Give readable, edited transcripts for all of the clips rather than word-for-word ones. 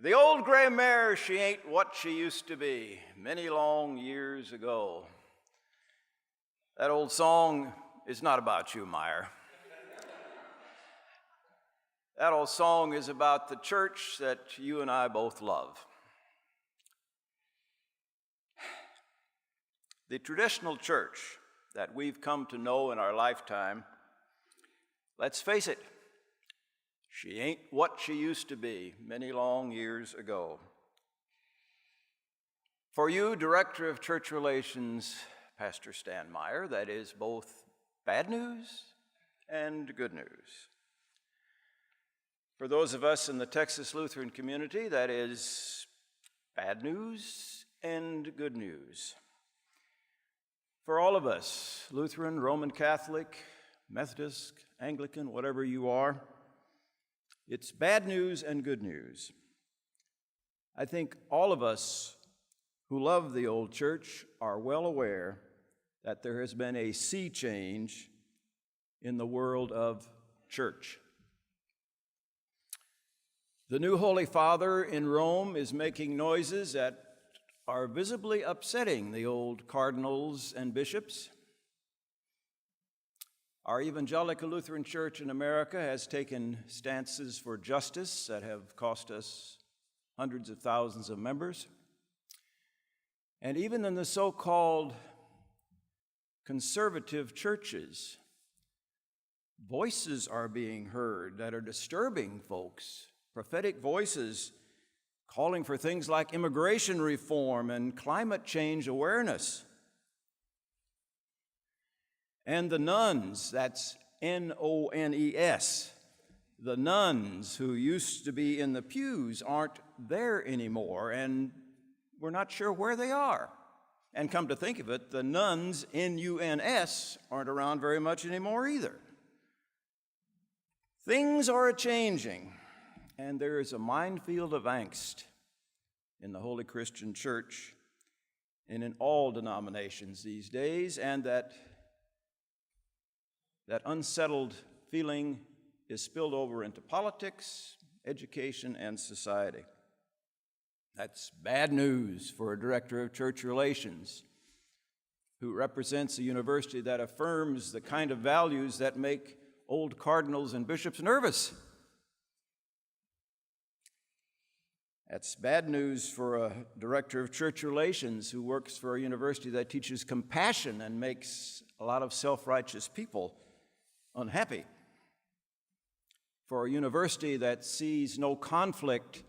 The old gray mare, she ain't what she used to be many long years ago. That old song is not about you, Meyer. That old song is about the church that you and I both love. The traditional church that we've come to know in our lifetime, let's face it, she ain't what she used to be many long years ago. For you, Director of Church Relations, Pastor Stan Meyer, that is both bad news and good news. For those of us in the Texas Lutheran community, that is bad news and good news. For all of us, Lutheran, Roman Catholic, Methodist, Anglican, whatever you are, it's bad news and good news. I think all of us who love the old church are well aware that there has been a sea change in the world of church. The new Holy Father in Rome is making noises that are visibly upsetting the old cardinals and bishops. Our Evangelical Lutheran Church in America has taken stances for justice that have cost us hundreds of thousands of members. And even in the so-called conservative churches, voices are being heard that are disturbing folks, prophetic voices calling for things like immigration reform and climate change awareness. And the nuns, that's N-O-N-E-S, the nuns who used to be in the pews aren't there anymore, and we're not sure where they are. And come to think of it, the nuns, N-U-N-S, aren't around very much anymore either. Things are a-changing, and there is a minefield of angst in the Holy Christian Church and in all denominations these days, and that unsettled feeling is spilled over into politics, education, and society. That's bad news for a director of church relations who represents a university that affirms the kind of values that make old cardinals and bishops nervous. That's bad news for a director of church relations who works for a university that teaches compassion and makes a lot of self-righteous people unhappy. For a university that sees no conflict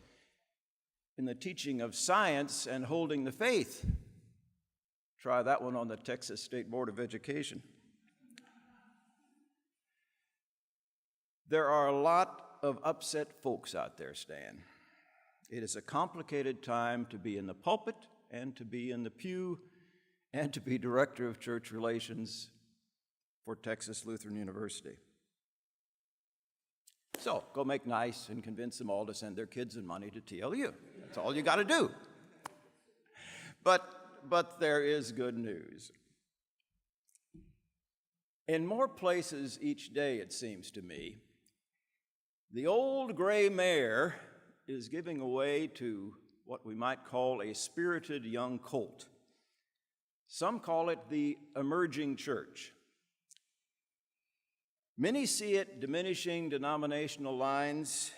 in the teaching of science and holding the faith. Try that one on the Texas State Board of Education. There are a lot of upset folks out there, Stan. It is a complicated time to be in the pulpit and to be in the pew and to be director of church relations for Texas Lutheran University. So go make nice and convince them all to send their kids and money to TLU. That's all you got to do. But there is good news. In more places each day, it seems to me, the old gray mare is giving way to what we might call a spirited young colt. Some call it the emerging church. Many see it diminishing denominational lines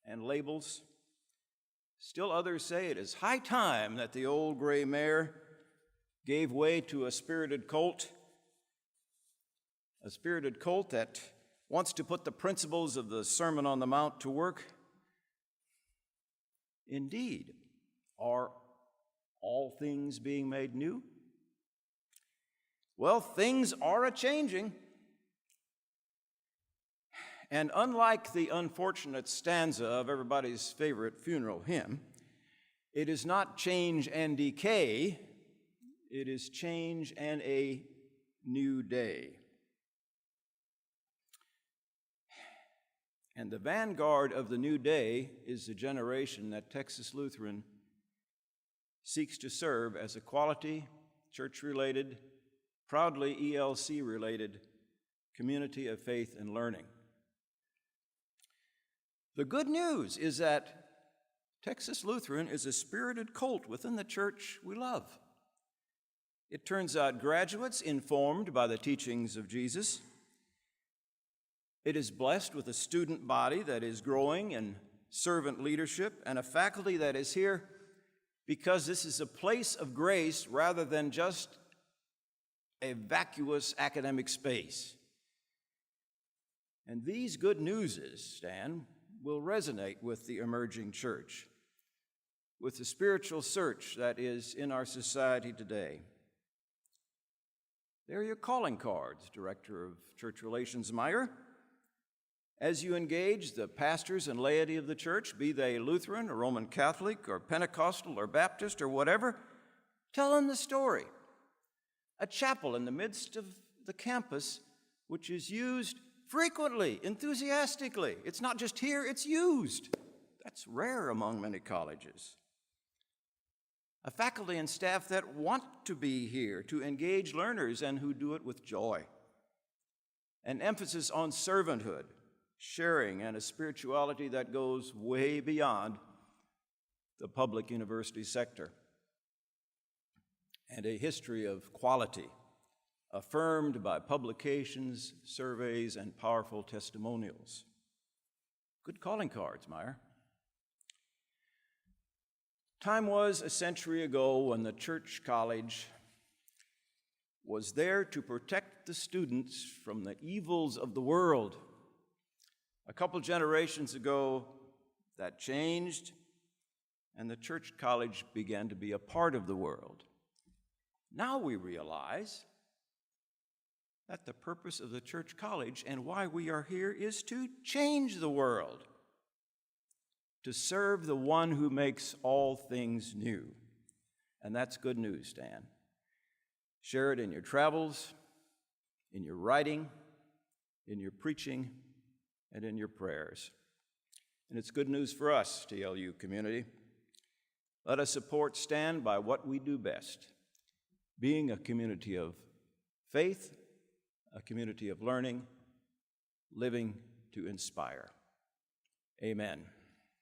and labels. Still others say it is high time that the old gray mare gave way to a spirited colt that wants to put the principles of the Sermon on the Mount to work. Indeed, are all things being made new? Well, things are a-changing. And unlike the unfortunate stanza of everybody's favorite funeral hymn, it is not change and decay, it is change and a new day. And the vanguard of the new day is the generation that Texas Lutheran seeks to serve as a quality, church-related, proudly ELC-related community of faith and learning. The good news is that Texas Lutheran is a spirited cult within the church we love. It turns out graduates informed by the teachings of Jesus. It is blessed with a student body that is growing in servant leadership and a faculty that is here because this is a place of grace rather than just a vacuous academic space. And these good newses, Stan, will resonate with the emerging church, with the spiritual search that is in our society today. There are your calling cards, Director of Church Relations Meyer. As you engage the pastors and laity of the church, be they Lutheran or Roman Catholic or Pentecostal or Baptist or whatever, tell them the story. A chapel in the midst of the campus which is used frequently, enthusiastically. It's not just here, it's used. That's rare among many colleges. A faculty and staff that want to be here to engage learners and who do it with joy. An emphasis on servanthood, sharing, and a spirituality that goes way beyond the public university sector. And a history of quality, affirmed by publications, surveys, and powerful testimonials. Good calling cards, Meyer. Time was a century ago when the church college was there to protect the students from the evils of the world. A couple generations ago, that changed, and the church college began to be a part of the world. Now we realize that the purpose of the church college and why we are here is to change the world, to serve the one who makes all things new. And that's good news, Dan. Share it in your travels, in your writing, in your preaching, and in your prayers. And it's good news for us, TLU community. Let us support Stan by what we do best, being a community of faith, a community of learning, living to inspire. Amen.